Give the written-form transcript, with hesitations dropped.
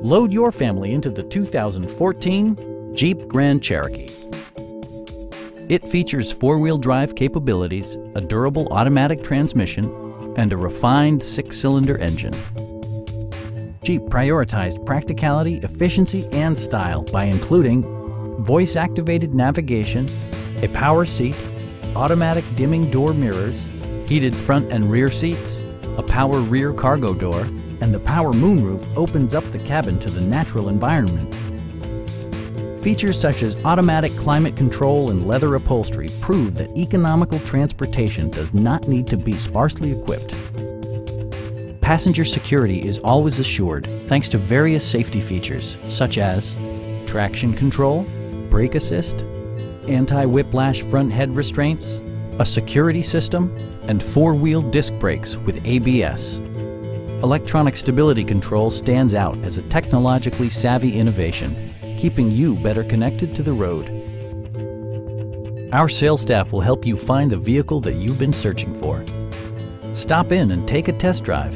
Load your family into the 2014 Jeep Grand Cherokee. It features four-wheel drive capabilities, a durable automatic transmission, and a refined six-cylinder engine. Jeep prioritized practicality, efficiency, and style by including voice-activated navigation, a power seat, automatic dimming door mirrors, heated front and rear seats, a power rear cargo door, and the power moonroof opens up the cabin to the natural environment. Features such as automatic climate control and leather upholstery prove that economical transportation does not need to be sparsely equipped. Passenger security is always assured thanks to various safety features such as traction control, brake assist, anti-whiplash front head restraints, a security system, and four-wheel disc brakes with ABS. Electronic stability control stands out as a technologically savvy innovation, keeping you better connected to the road. Our sales staff will help you find the vehicle that you've been searching for. Stop in and take a test drive.